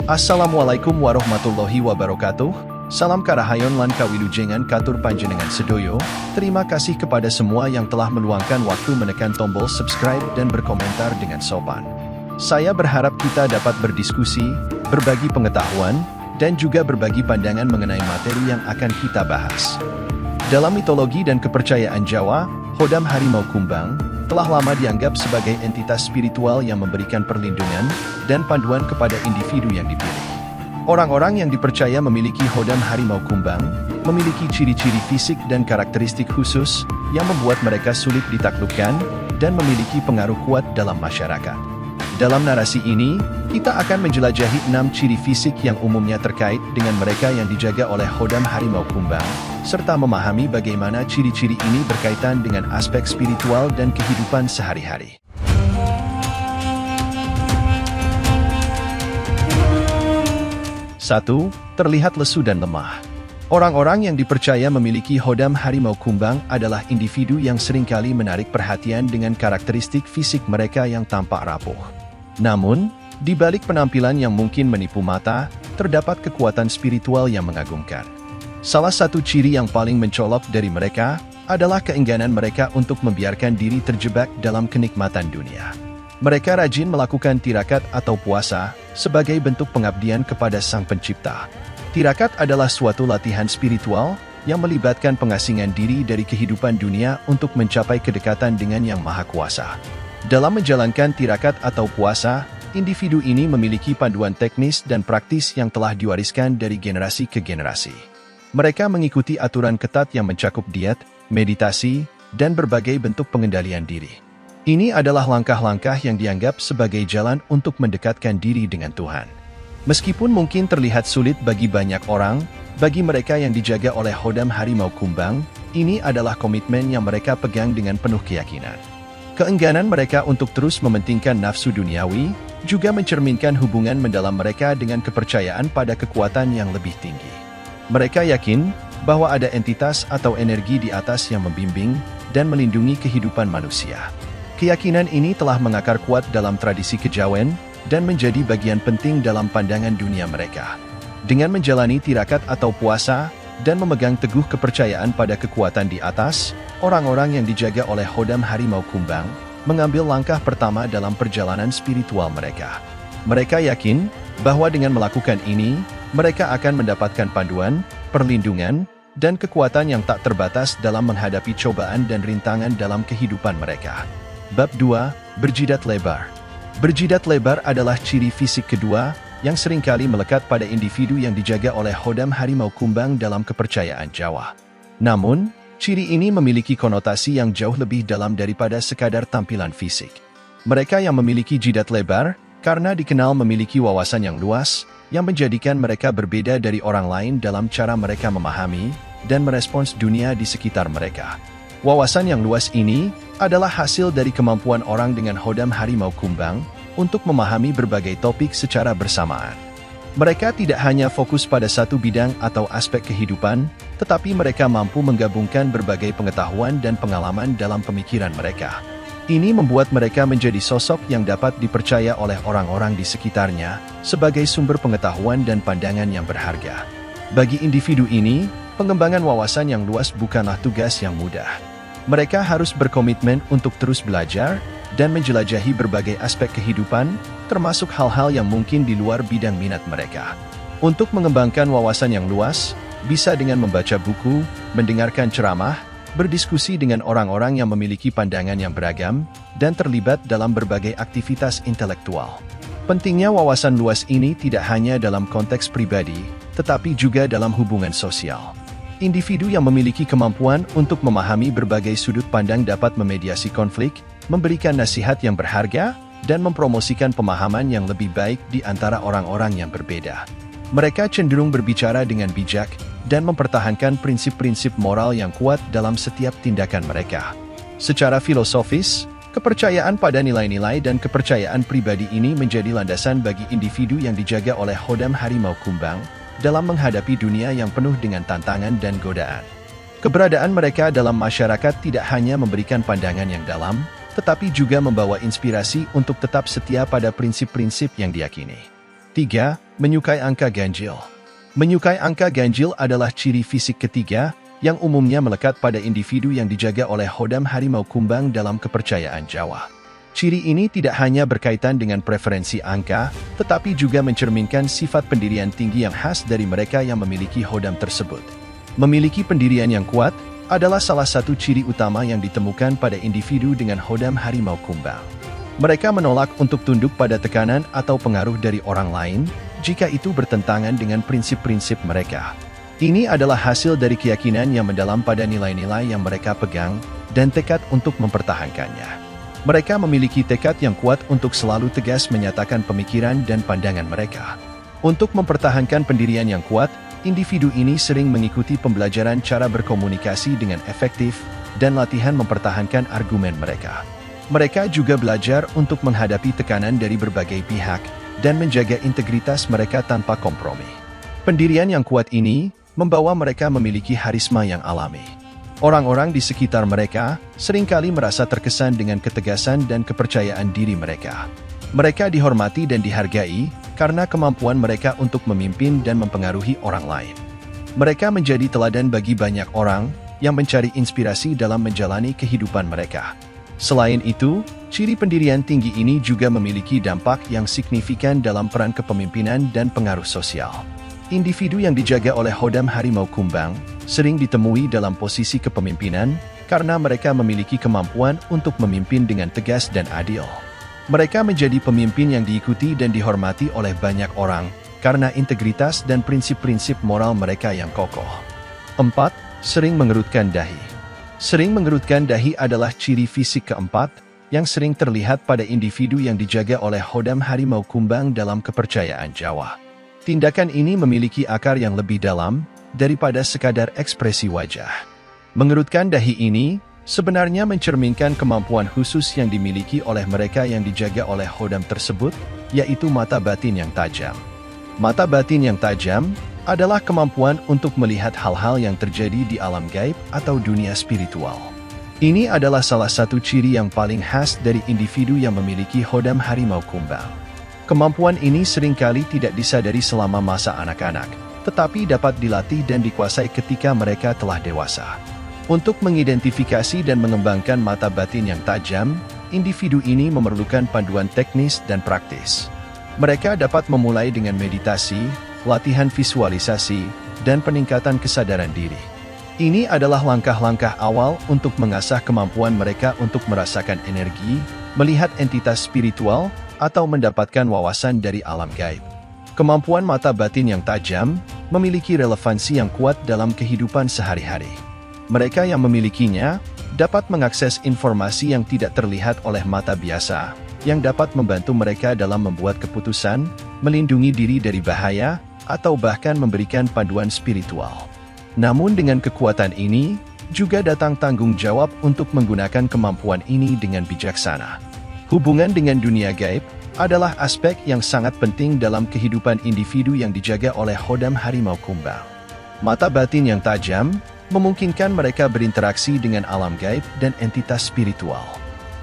Assalamualaikum warahmatullahi wabarakatuh. Salam karahayon lan kawilujengan katur panjenengan sedoyo. Terima kasih kepada semua yang telah meluangkan waktu menekan tombol subscribe dan berkomentar dengan sopan. Saya berharap kita dapat berdiskusi, berbagi pengetahuan, dan juga berbagi pandangan mengenai materi yang akan kita bahas. Dalam mitologi dan kepercayaan Jawa, Hodam Harimau Kumbang telah lama dianggap sebagai entitas spiritual yang memberikan perlindungan dan panduan kepada individu yang dipilih. Orang-orang yang dipercaya memiliki Hodam Harimau Kumbang memiliki ciri-ciri fisik dan karakteristik khusus yang membuat mereka sulit ditaklukkan dan memiliki pengaruh kuat dalam masyarakat. Dalam narasi ini, kita akan menjelajahi 6 ciri fisik yang umumnya terkait dengan mereka yang dijaga oleh Hodam Harimau Kumbang, serta memahami bagaimana ciri-ciri ini berkaitan dengan aspek spiritual dan kehidupan sehari-hari. 1. Terlihat lesu dan lemah. Orang-orang yang dipercaya memiliki Hodam Harimau Kumbang adalah individu yang seringkali menarik perhatian dengan karakteristik fisik mereka yang tampak rapuh. Namun, di balik penampilan yang mungkin menipu mata, terdapat kekuatan spiritual yang mengagumkan. Salah satu ciri yang paling mencolok dari mereka adalah keengganan mereka untuk membiarkan diri terjebak dalam kenikmatan dunia. Mereka rajin melakukan tirakat atau puasa sebagai bentuk pengabdian kepada Sang Pencipta. Tirakat adalah suatu latihan spiritual yang melibatkan pengasingan diri dari kehidupan dunia untuk mencapai kedekatan dengan Yang Maha Kuasa. Dalam menjalankan tirakat atau puasa, individu ini memiliki panduan teknis dan praktis yang telah diwariskan dari generasi ke generasi. Mereka mengikuti aturan ketat yang mencakup diet, meditasi, dan berbagai bentuk pengendalian diri. Ini adalah langkah-langkah yang dianggap sebagai jalan untuk mendekatkan diri dengan Tuhan. Meskipun mungkin terlihat sulit bagi banyak orang, bagi mereka yang dijaga oleh Hodam Harimau Kumbang, ini adalah komitmen yang mereka pegang dengan penuh keyakinan. Keengganan mereka untuk terus mementingkan nafsu duniawi juga mencerminkan hubungan mendalam mereka dengan kepercayaan pada kekuatan yang lebih tinggi. Mereka yakin bahwa ada entitas atau energi di atas yang membimbing dan melindungi kehidupan manusia. Keyakinan ini telah mengakar kuat dalam tradisi kejawen dan menjadi bagian penting dalam pandangan dunia mereka. Dengan menjalani tirakat atau puasa dan memegang teguh kepercayaan pada kekuatan di atas, orang-orang yang dijaga oleh Hodam Harimau Kumbang mengambil langkah pertama dalam perjalanan spiritual mereka. Mereka yakin bahwa dengan melakukan ini, mereka akan mendapatkan panduan, perlindungan, dan kekuatan yang tak terbatas dalam menghadapi cobaan dan rintangan dalam kehidupan mereka. Bab 2. Berjidat lebar. Berjidat lebar adalah ciri fisik kedua yang seringkali melekat pada individu yang dijaga oleh Hodam Harimau Kumbang dalam kepercayaan Jawa. Namun, ciri ini memiliki konotasi yang jauh lebih dalam daripada sekadar tampilan fisik. Mereka yang memiliki jidat lebar karena dikenal memiliki wawasan yang luas, yang menjadikan mereka berbeda dari orang lain dalam cara mereka memahami dan merespons dunia di sekitar mereka. Wawasan yang luas ini adalah hasil dari kemampuan orang dengan Hodam Harimau Kumbang untuk memahami berbagai topik secara bersamaan. Mereka tidak hanya fokus pada satu bidang atau aspek kehidupan, tetapi mereka mampu menggabungkan berbagai pengetahuan dan pengalaman dalam pemikiran mereka. Ini membuat mereka menjadi sosok yang dapat dipercaya oleh orang-orang di sekitarnya sebagai sumber pengetahuan dan pandangan yang berharga. Bagi individu ini, pengembangan wawasan yang luas bukanlah tugas yang mudah. Mereka harus berkomitmen untuk terus belajar dan menjelajahi berbagai aspek kehidupan, termasuk hal-hal yang mungkin di luar bidang minat mereka. Untuk mengembangkan wawasan yang luas, bisa dengan membaca buku, mendengarkan ceramah, berdiskusi dengan orang-orang yang memiliki pandangan yang beragam, dan terlibat dalam berbagai aktivitas intelektual. Pentingnya wawasan luas ini tidak hanya dalam konteks pribadi, tetapi juga dalam hubungan sosial. Individu yang memiliki kemampuan untuk memahami berbagai sudut pandang dapat memediasi konflik, memberikan nasihat yang berharga, dan mempromosikan pemahaman yang lebih baik di antara orang-orang yang berbeda. Mereka cenderung berbicara dengan bijak dan mempertahankan prinsip-prinsip moral yang kuat dalam setiap tindakan mereka. Secara filosofis, kepercayaan pada nilai-nilai dan kepercayaan pribadi ini menjadi landasan bagi individu yang dijaga oleh Hodam Harimau Kumbang dalam menghadapi dunia yang penuh dengan tantangan dan godaan. Keberadaan mereka dalam masyarakat tidak hanya memberikan pandangan yang dalam, tetapi juga membawa inspirasi untuk tetap setia pada prinsip-prinsip yang diyakini. 3. Menyukai angka ganjil. Menyukai angka ganjil adalah ciri fisik ketiga yang umumnya melekat pada individu yang dijaga oleh hodam harimau kumbang dalam kepercayaan Jawa. Ciri ini tidak hanya berkaitan dengan preferensi angka, tetapi juga mencerminkan sifat pendirian tinggi yang khas dari mereka yang memiliki hodam tersebut. Memiliki pendirian yang kuat adalah salah satu ciri utama yang ditemukan pada individu dengan hodam harimau kumbang. Mereka menolak untuk tunduk pada tekanan atau pengaruh dari orang lain jika itu bertentangan dengan prinsip-prinsip mereka. Ini adalah hasil dari keyakinan yang mendalam pada nilai-nilai yang mereka pegang dan tekad untuk mempertahankannya. Mereka memiliki tekad yang kuat untuk selalu tegas menyatakan pemikiran dan pandangan mereka. Untuk mempertahankan pendirian yang kuat, individu ini sering mengikuti pembelajaran cara berkomunikasi dengan efektif dan latihan mempertahankan argumen mereka. Mereka juga belajar untuk menghadapi tekanan dari berbagai pihak dan menjaga integritas mereka tanpa kompromi. Pendirian yang kuat ini membawa mereka memiliki harisma yang alami. Orang-orang di sekitar mereka seringkali merasa terkesan dengan ketegasan dan kepercayaan diri mereka. Mereka dihormati dan dihargai karena kemampuan mereka untuk memimpin dan mempengaruhi orang lain. Mereka menjadi teladan bagi banyak orang yang mencari inspirasi dalam menjalani kehidupan mereka. Selain itu, ciri pendirian tinggi ini juga memiliki dampak yang signifikan dalam peran kepemimpinan dan pengaruh sosial. Individu yang dijaga oleh hodam harimau kumbang sering ditemui dalam posisi kepemimpinan karena mereka memiliki kemampuan untuk memimpin dengan tegas dan adil. Mereka menjadi pemimpin yang diikuti dan dihormati oleh banyak orang karena integritas dan prinsip-prinsip moral mereka yang kokoh. 4. Sering mengerutkan dahi. Sering mengerutkan dahi adalah ciri fisik keempat yang sering terlihat pada individu yang dijaga oleh hodam harimau kumbang dalam kepercayaan Jawa. Tindakan ini memiliki akar yang lebih dalam daripada sekadar ekspresi wajah. Mengerutkan dahi ini sebenarnya mencerminkan kemampuan khusus yang dimiliki oleh mereka yang dijaga oleh hodam tersebut, yaitu mata batin yang tajam. Mata batin yang tajam adalah kemampuan untuk melihat hal-hal yang terjadi di alam gaib atau dunia spiritual. Ini adalah salah satu ciri yang paling khas dari individu yang memiliki hodam harimau kumbang. Kemampuan ini seringkali tidak disadari selama masa anak-anak, tetapi dapat dilatih dan dikuasai ketika mereka telah dewasa. Untuk mengidentifikasi dan mengembangkan mata batin yang tajam, individu ini memerlukan panduan teknis dan praktis. Mereka dapat memulai dengan meditasi, latihan visualisasi, dan peningkatan kesadaran diri. Ini adalah langkah-langkah awal untuk mengasah kemampuan mereka untuk merasakan energi, melihat entitas spiritual, atau mendapatkan wawasan dari alam gaib. Kemampuan mata batin yang tajam memiliki relevansi yang kuat dalam kehidupan sehari-hari. Mereka yang memilikinya dapat mengakses informasi yang tidak terlihat oleh mata biasa, yang dapat membantu mereka dalam membuat keputusan, melindungi diri dari bahaya, atau bahkan memberikan panduan spiritual. Namun dengan kekuatan ini, juga datang tanggung jawab untuk menggunakan kemampuan ini dengan bijaksana. Hubungan dengan dunia gaib adalah aspek yang sangat penting dalam kehidupan individu yang dijaga oleh hodam harimau kumbang. Mata batin yang tajam memungkinkan mereka berinteraksi dengan alam gaib dan entitas spiritual.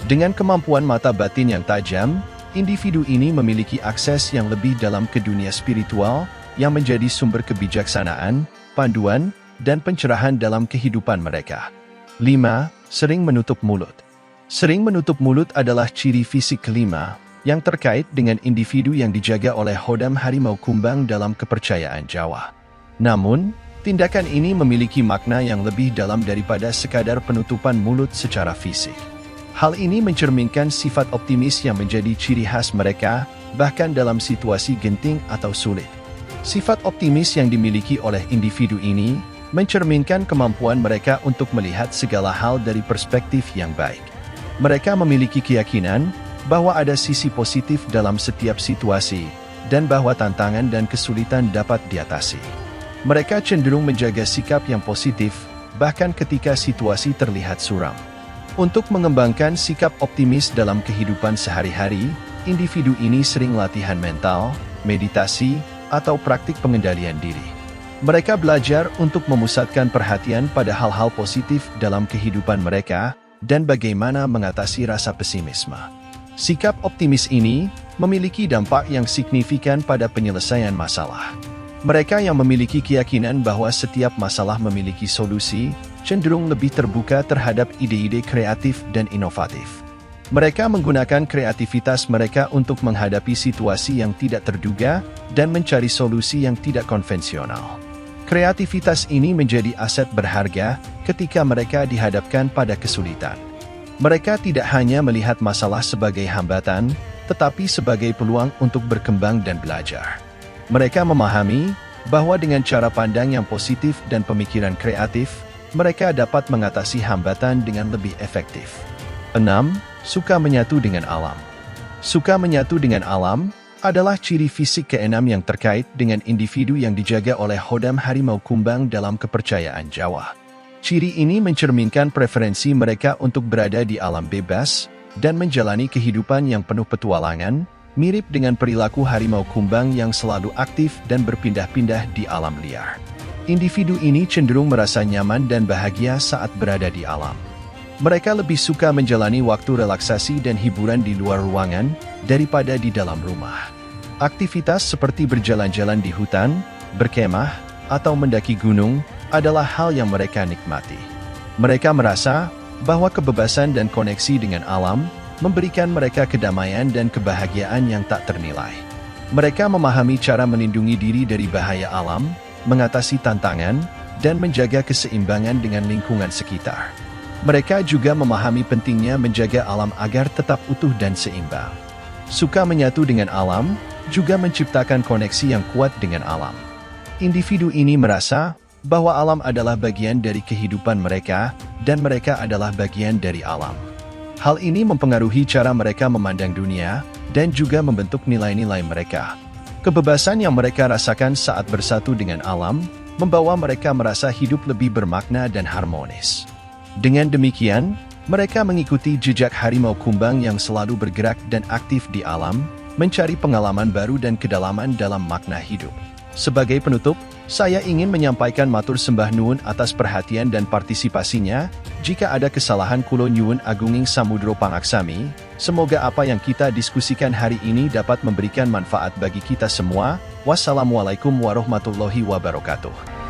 Dengan kemampuan mata batin yang tajam, individu ini memiliki akses yang lebih dalam ke dunia spiritual yang menjadi sumber kebijaksanaan, panduan, dan pencerahan dalam kehidupan mereka. 5. Sering menutup mulut. Sering menutup mulut adalah ciri fisik kelima yang terkait dengan individu yang dijaga oleh hodam harimau kumbang dalam kepercayaan Jawa. Namun, tindakan ini memiliki makna yang lebih dalam daripada sekadar penutupan mulut secara fisik. Hal ini mencerminkan sifat optimis yang menjadi ciri khas mereka, bahkan dalam situasi genting atau sulit. Sifat optimis yang dimiliki oleh individu ini mencerminkan kemampuan mereka untuk melihat segala hal dari perspektif yang baik. Mereka memiliki keyakinan bahwa ada sisi positif dalam setiap situasi, dan bahwa tantangan dan kesulitan dapat diatasi. Mereka cenderung menjaga sikap yang positif, bahkan ketika situasi terlihat suram. Untuk mengembangkan sikap optimis dalam kehidupan sehari-hari, individu ini sering latihan mental, meditasi, atau praktik pengendalian diri. Mereka belajar untuk memusatkan perhatian pada hal-hal positif dalam kehidupan mereka, dan bagaimana mengatasi rasa pesimisme. Sikap optimis ini memiliki dampak yang signifikan pada penyelesaian masalah. Mereka yang memiliki keyakinan bahwa setiap masalah memiliki solusi, cenderung lebih terbuka terhadap ide-ide kreatif dan inovatif. Mereka menggunakan kreativitas mereka untuk menghadapi situasi yang tidak terduga dan mencari solusi yang tidak konvensional. Kreativitas ini menjadi aset berharga ketika mereka dihadapkan pada kesulitan. Mereka tidak hanya melihat masalah sebagai hambatan, tetapi sebagai peluang untuk berkembang dan belajar. Mereka memahami bahwa dengan cara pandang yang positif dan pemikiran kreatif, mereka dapat mengatasi hambatan dengan lebih efektif. 6. Suka menyatu dengan alam. Suka menyatu dengan alam adalah ciri fisik keenam yang terkait dengan individu yang dijaga oleh Hodam Harimau Kumbang dalam kepercayaan Jawa. Ciri ini mencerminkan preferensi mereka untuk berada di alam bebas dan menjalani kehidupan yang penuh petualangan, mirip dengan perilaku harimau kumbang yang selalu aktif dan berpindah-pindah di alam liar. Individu ini cenderung merasa nyaman dan bahagia saat berada di alam. Mereka lebih suka menjalani waktu relaksasi dan hiburan di luar ruangan daripada di dalam rumah. Aktivitas seperti berjalan-jalan di hutan, berkemah, atau mendaki gunung adalah hal yang mereka nikmati. Mereka merasa bahwa kebebasan dan koneksi dengan alam memberikan mereka kedamaian dan kebahagiaan yang tak ternilai. Mereka memahami cara melindungi diri dari bahaya alam, mengatasi tantangan, dan menjaga keseimbangan dengan lingkungan sekitar. Mereka juga memahami pentingnya menjaga alam agar tetap utuh dan seimbang. Suka menyatu dengan alam juga menciptakan koneksi yang kuat dengan alam. Individu ini merasa bahwa alam adalah bagian dari kehidupan mereka dan mereka adalah bagian dari alam. Hal ini mempengaruhi cara mereka memandang dunia dan juga membentuk nilai-nilai mereka. Kebebasan yang mereka rasakan saat bersatu dengan alam membawa mereka merasa hidup lebih bermakna dan harmonis. Dengan demikian, mereka mengikuti jejak harimau kumbang yang selalu bergerak dan aktif di alam, mencari pengalaman baru dan kedalaman dalam makna hidup. Sebagai penutup, saya ingin menyampaikan matur sembah nuwun atas perhatian dan partisipasinya. Jika ada kesalahan kulo nyuwun agunging samudro pangaksami, semoga apa yang kita diskusikan hari ini dapat memberikan manfaat bagi kita semua. Wassalamualaikum warahmatullahi wabarakatuh.